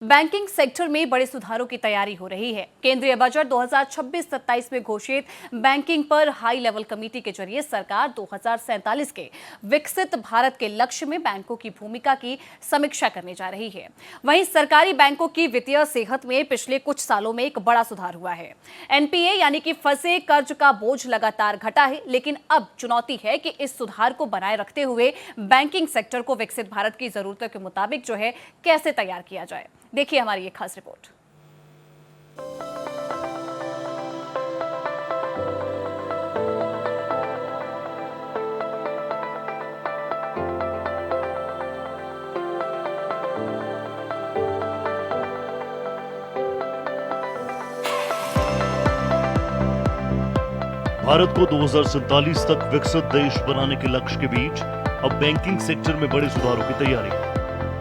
Banking sector में बड़े सुधारों की तैयारी हो रही है। केंद्रीय बजट 2026-27 में घोषित बैंकिंग पर हाई लेवल कमेटी के जरिए सरकार 2047 के विकसित भारत के लक्ष्य में बैंकों की भूमिका की समीक्षा करने जा रही है। वहीं सरकारी बैंकों की वित्तीय सेहत में पिछले कुछ सालों में एक बड़ा सुधार हुआ है। एनपीए यानी कि फंसे कर्ज का बोझ लगातार घटा है, लेकिन अब चुनौती है कि इस सुधार को बनाए रखते हुए बैंकिंग सेक्टर को विकसित भारत की जरूरतों के मुताबिक कैसे तैयार किया जाए। देखिए हमारी एक खास रिपोर्ट। भारत को 2047 तक विकसित देश बनाने के लक्ष्य के बीच अब बैंकिंग सेक्टर में बड़े सुधारों की तैयारी है।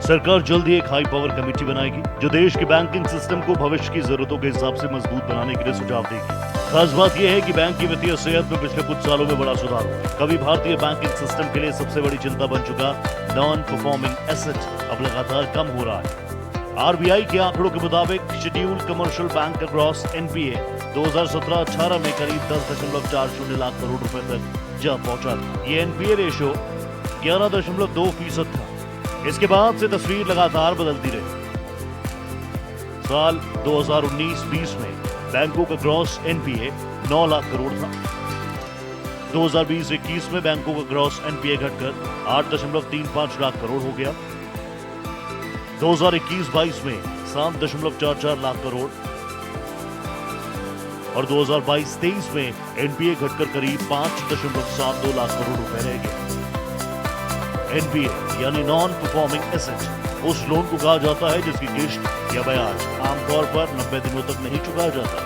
सरकार जल्द ही एक हाई पावर कमेटी बनाएगी जो देश के बैंकिंग सिस्टम को भविष्य की जरूरतों के हिसाब से मजबूत बनाने के लिए सुझाव देगी। खास बात यह है कि बैंक की वित्तीय सेहत में पिछले कुछ सालों में बड़ा सुधार हुआ। कभी भारतीय बैंकिंग सिस्टम के लिए सबसे बड़ी चिंता बन चुका नॉन परफॉर्मिंग एसेट अब लगातार कम हो रहा है। आरबीआई के आंकड़ों के मुताबिक शेड्यूल्ड कमर्शियल बैंक का ग्रॉस एनपीए 2017-18 में करीब 10.40 लाख करोड़ रुपए तक जा पहुंचा था। ये एनपीए रेशो 11.2% था। इसके बाद से तस्वीर लगातार बदलती रही। साल 2019-20 में बैंकों का ग्रॉस एनपीए 9 लाख करोड़ था। 2020-21 में बैंकों का ग्रॉस एनपीए घटकर 8.35 लाख करोड़ हो गया। 2021-22 में 7.44 लाख करोड़ और 2022-23 में एनपीए घटकर करीब 5.72 लाख करोड़ रुपए रह गए। एनपीए यानी नॉन परफॉर्मिंग एसेट उस लोन को कहा जाता है जिसकी किश्त या ब्याज आमतौर पर 90 दिनों तक नहीं चुकाया जाता।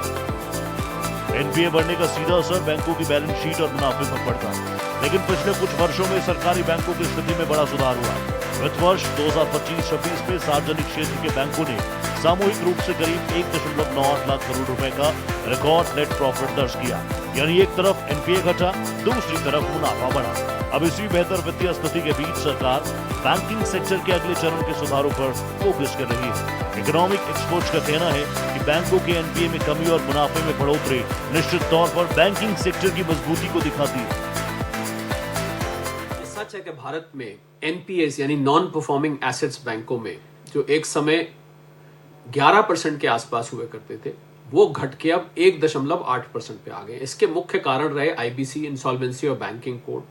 एनपीए बढ़ने का सीधा असर बैंकों की बैलेंस शीट और मुनाफे पर पड़ता है, लेकिन पिछले कुछ वर्षों में सरकारी बैंकों की स्थिति में बड़ा सुधार हुआ है। वित्त वर्ष 2025-26 में सार्वजनिक क्षेत्र के बैंकों ने सामूहिक रूप से करीब 1.98 लाख करोड़ रुपए का रिकॉर्ड नेट प्रॉफिट दर्ज किया। यानी एक तरफ एनपीए घटा, दूसरी तरफ मुनाफा बढ़ा। अब इसी बेहतर वित्तीय स्थिति के बीच सरकार बैंकिंग सेक्टर के अगले चरण के सुधारों पर फोकस कर रही है। इकोनॉमिक एक्सपर्ट्स का कहना है कि बैंकों के एनपीए में कमी और मुनाफे में बढ़ोतरी निश्चित तौर पर बैंकिंग सेक्टर की मजबूती को दिखाती है। सच है कि भारत में एनपीएस यानी नॉन परफॉर्मिंग एसेट्स बैंकों में जो एक समय 11% के आसपास हुए करते थे, वो घट के अब 1.8% पे आ गए। इसके मुख्य कारण रहे आईबीसी, इंसॉल्वेंसी और banking code.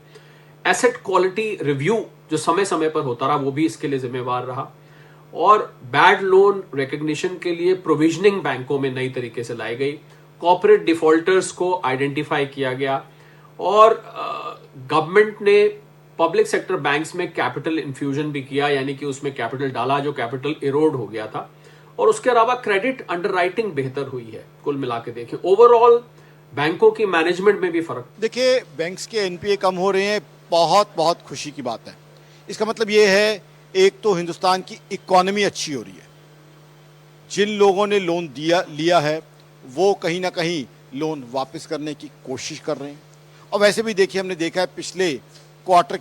Asset quality review जो समय समय पर होता रहा, वो भी इसके लिए जिम्मेवार रहा। और बैड लोन रिकग्निशन के लिए प्रोविजनिंग बैंकों में नई तरीके से लाई गई। कॉर्पोरेट डिफॉल्टर्स को आइडेंटिफाई किया गया और गवर्नमेंट ने पब्लिक सेक्टर बैंक्स में कैपिटल इन्फ्यूजन भी किया, यानी कि उसमें कैपिटल डाला जो कैपिटल इरोड हो गया था। और उसके अलावा क्रेडिट अंडरराइटिंग बेहतर हुई है। कुल मिला के देखें ओवरऑल बैंकों की मैनेजमेंट में भी फर्क। देखिए, बैंक्स के एनपीए कम हो रहे हैं, बहुत बहुत खुशी की बात है। इसका मतलब ये है, एक तो हिंदुस्तान की इकोनॉमी अच्छी हो रही है। जिन लोगों ने लोन लिया है वो कहीं ना कहीं लोन वापस करने की कोशिश कर रहे हैं। और वैसे भी देखिए, हमने देखा है पिछले क्वार्टर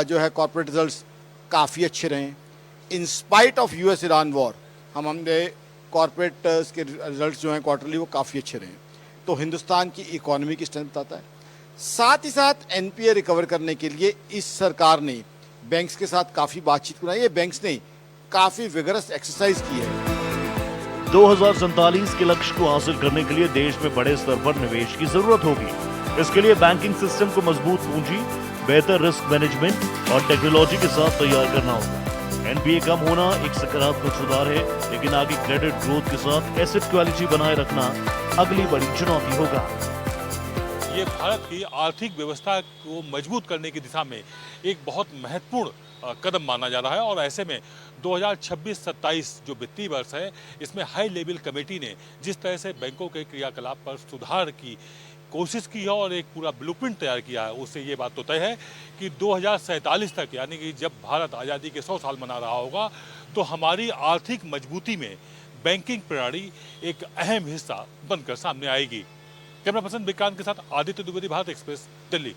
जो है कॉर्पोरेट रिजल्ट्स काफ़ी अच्छे रहे हैं। In spite of US Iran war हमने कॉर्पोरेट के रिजल्ट्स जो हैं क्वार्टरली वो काफ़ी अच्छे रहे हैं। तो हिंदुस्तान की इकोनॉमी की स्ट्रेंथ बताता है। साथ ही साथ एनपीए रिकवर करने के लिए इस सरकार ने बैंक्स के साथ काफ़ी बातचीत कराई है। बैंक्स ने काफ़ी विगरस एक्सरसाइज की है। 2047 के लक्ष्य को हासिल करने के लिए देश में बड़े स्तर पर निवेश की जरूरत होगी। इसके लिए बैंकिंग सिस्टम को मजबूत पूंजी, बेहतर रिस्क मैनेजमेंट और टेक्नोलॉजी के साथ तैयार करना होगा। एनपीए कम होना एक सकारात्मक सुधार है, लेकिन आगे क्रेडिट ग्रोथ के साथ एसेट क्वालिटी बनाए रखना अगली बड़ी चुनौती होगा। ये भारत की आर्थिक व्यवस्था को मजबूत करने की दिशा में एक बहुत महत्वपूर्ण कदम माना जा रहा है। और ऐसे में 2026-27 जो वित्तीय वर्ष है, इसमें हाई लेवल कमेटी ने जिस तरह से बैंकों के क्रियाकलाप पर सुधार की कोशिश की है और एक पूरा ब्लूप्रिंट तैयार किया है, उससे ये बात तो तय है कि 2047 तक, यानी कि जब भारत आज़ादी के 100 साल मना रहा होगा, तो हमारी आर्थिक मजबूती में बैंकिंग प्रणाली एक अहम हिस्सा बनकर सामने आएगी। कैमरा पर्सन विक्रांत के साथ आदित्य द्विवेदी, भारत एक्सप्रेस, दिल्ली।